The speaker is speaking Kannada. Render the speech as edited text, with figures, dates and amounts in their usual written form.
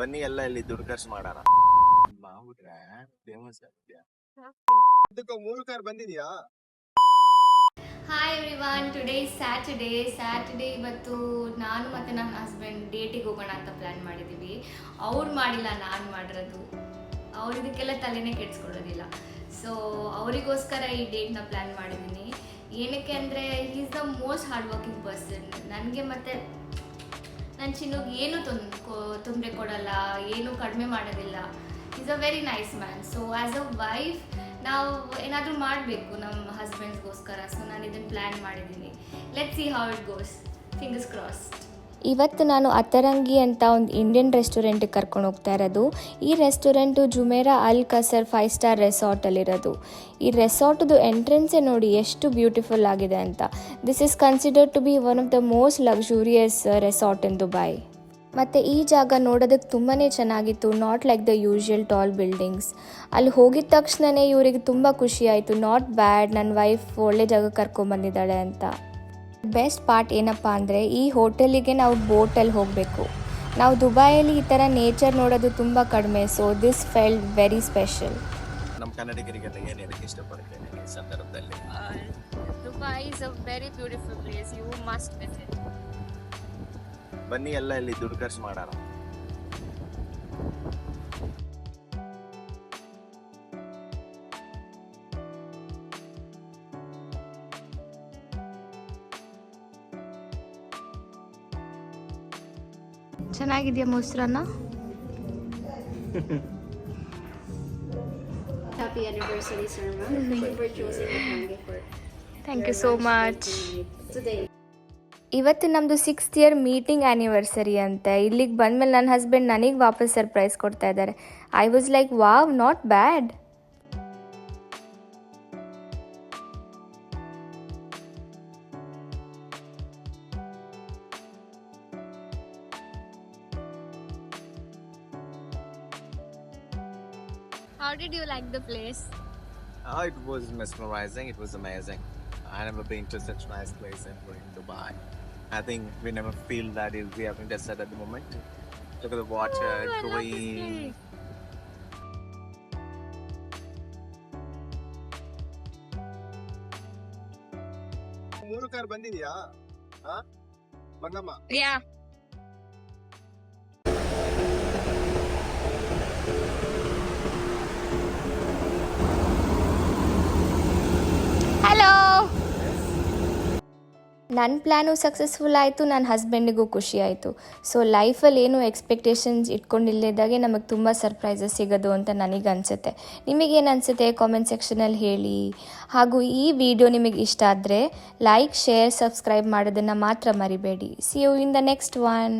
ಬನ್ನಿ ಎಲ್ಲ ಇಲ್ಲಿ ದುಡ್ಡು ಖರ್ಚು ಮಾಡೋಣ. ಮಾಡ್ಬಿಟ್ರೆ ಫೇಮಸ್ ಆಗ್ತೀಯಾ? ಇದಕ್ಕೆ 3 ಕಾರ್ ಬಂದಿದ್ಯಾ? Hi everyone, today is Saturday. ಇವತ್ತು ನಾನು ಮತ್ತು ನನ್ನ ಹಸ್ಬೆಂಡ್ ಡೇಟಿಗೆ ಹೋಗೋಣ ಅಂತ ಪ್ಲ್ಯಾನ್ ಮಾಡಿದ್ದೀವಿ. ಅವ್ರು ಮಾಡಿಲ್ಲ, ನಾನು ಮಾಡಿರೋದು. ಅವ್ರು ಇದಕ್ಕೆಲ್ಲ ತಲೆನೇ ಕೆಡಿಸ್ಕೊಳ್ಳೋದಿಲ್ಲ. ಸೊ ಅವರಿಗೋಸ್ಕರ ಈ ಡೇಟ್ನ ಪ್ಲ್ಯಾನ್ ಮಾಡಿದ್ದೀನಿ. ಏನಕ್ಕೆ ಅಂದರೆ is the most hard working person. ನನಗೆ ಮತ್ತು ನನ್ನ ಚಿನ್ನಗೆ ಏನೂ ತೊಂದರೆ ಕೊಡಲ್ಲ, ಏನೂ ಕಡಿಮೆ ಮಾಡೋದಿಲ್ಲ. Is a very nice man. So as a wife ನಾವು ಏನಾದರೂ ಮಾಡಬೇಕು ನಮ್ಮ ಹಸ್ಬೆಂಡ್ಸ್ಗೋಸ್ಕರ. ಸೊ ನಾನು ಇದನ್ನು ಪ್ಲ್ಯಾನ್ ಮಾಡಿದ್ದೀನಿ. Let's see how it goes. Fingers cross. ಇವತ್ತು ನಾನು ಅತರಂಗಿ ಅಂತ ಒಂದು ಇಂಡಿಯನ್ ರೆಸ್ಟೋರೆಂಟಿಗೆ ಕರ್ಕೊಂಡು ಹೋಗ್ತಾ ಇರೋದು. ಈ ರೆಸ್ಟೋರೆಂಟು ಜುಮೇರಾ ಅಲ್ ಕಸರ್ 5 ಸ್ಟಾರ್ ರೆಸಾರ್ಟಲ್ಲಿರೋದು. ಈ ರೆಸಾರ್ಟ್ದು ಎಂಟ್ರೆನ್ಸೇ ನೋಡಿ ಎಷ್ಟು ಬ್ಯೂಟಿಫುಲ್ ಆಗಿದೆ ಅಂತ. This is considered to be one of the most luxurious resort in Dubai. ಮತ್ತು ಈ ಜಾಗ ನೋಡೋದಕ್ಕೆ ತುಂಬಾ ಚೆನ್ನಾಗಿತ್ತು, not like the usual tall buildings. ಅಲ್ಲಿ ಹೋಗಿದ ತಕ್ಷಣವೇ ಇವರಿಗೆ ತುಂಬ ಖುಷಿ ಆಯಿತು. ನಾಟ್ ಬ್ಯಾಡ್, ನನ್ನ ವೈಫ್ ಒಳ್ಳೆ ಜಾಗ ಕರ್ಕೊಂಬಂದಿದ್ದಾಳೆ ಅಂತ. ಬೆಸ್ಟ್ ಪಾರ್ಟ್ ಏನಪ್ಪ ಅಂದರೆ ಈ ಹೋಟೆಲಿಗೆ ನಾವು ಬೋಟಲ್ಲಿ ಹೋಗಬೇಕು. ನಾವು ದುಬೈಯಲ್ಲಿ ಈ ಥರ ನೇಚರ್ ನೋಡೋದು ತುಂಬ ಕಡಿಮೆ. So this felt very special. ನಮ್ಮ ಕನ್ನಡಿಗರಿಗೆಲ್ಲ ಏನು ಹೇಳಕ್ಕೆ ಇಷ್ಟಪಡ್ತೇನೆ ಈ ಸಂದರ್ಭದಲ್ಲಿ? Dubai is a very beautiful place. You must visit. ಬನ್ನಿ ಎಲ್ಲ ಇಲ್ಲಿ ದುಡ್ಡು ಖರ್ಚು ಮಾಡೋಣ. ಚೆನ್ನಾಗಿದೆಯಾ ಮೊಸರನ್ನ? Happy anniversary, sir. Thank you for choosing Mango for. Thank you so much. Today. ಇವತ್ತು ನಮ್ಮದು 6th ಇಯರ್ ಮೀಟಿಂಗ್ ಆ್ಯನಿವರ್ಸರಿ ಅಂತೆ. ಇಲ್ಲಿಗೆ ಬಂದಮೇಲೆ ನನ್ನ ಹಸ್ಬೆಂಡ್ ನನಗೆ ವಾಪಸ್ ಸರ್ಪ್ರೈಸ್ ಕೊಡ್ತಾ ಇದ್ದಾರೆ. I was like wow, not bad. How did you like the place? It was mesmerizing. It was amazing. I never been to such a nice place ever in Dubai. I think we never feel that is we have in desert at the moment. Look at the water, green. ಮೂರು ಕಾರ್ ಬಂದಿದ್ಯಾ? ಮಂಗಮ್ಮ. Yeah. ಹಲೋ. ನನ್ನ ಪ್ಲ್ಯಾನು ಸಕ್ಸಸ್ಫುಲ್ ಆಯಿತು, ನನ್ನ ಹಸ್ಬೆಂಡಿಗೂ ಖುಷಿ ಆಯಿತು. ಸೊ ಲೈಫಲ್ಲಿ ಏನು ಎಕ್ಸ್ಪೆಕ್ಟೇಷನ್ಸ್ ಇಟ್ಕೊಂಡಿಲ್ಲದಾಗೆ ನಮಗೆ ತುಂಬ ಸರ್ಪ್ರೈಸಸ್ ಸಿಗೋದು ಅಂತ ನನಗೆ ಅನಿಸುತ್ತೆ. ನಿಮಗೇನು ಅನಿಸುತ್ತೆ ಕಾಮೆಂಟ್ ಸೆಕ್ಷನಲ್ಲಿ ಹೇಳಿ. ಹಾಗೂ ಈ ವಿಡಿಯೋ ನಿಮಗೆ ಇಷ್ಟ ಆದರೆ ಲೈಕ್, ಶೇರ್, ಸಬ್ಸ್ಕ್ರೈಬ್ ಮಾಡೋದನ್ನು ಮಾತ್ರ ಮರಿಬೇಡಿ. See you in the next one.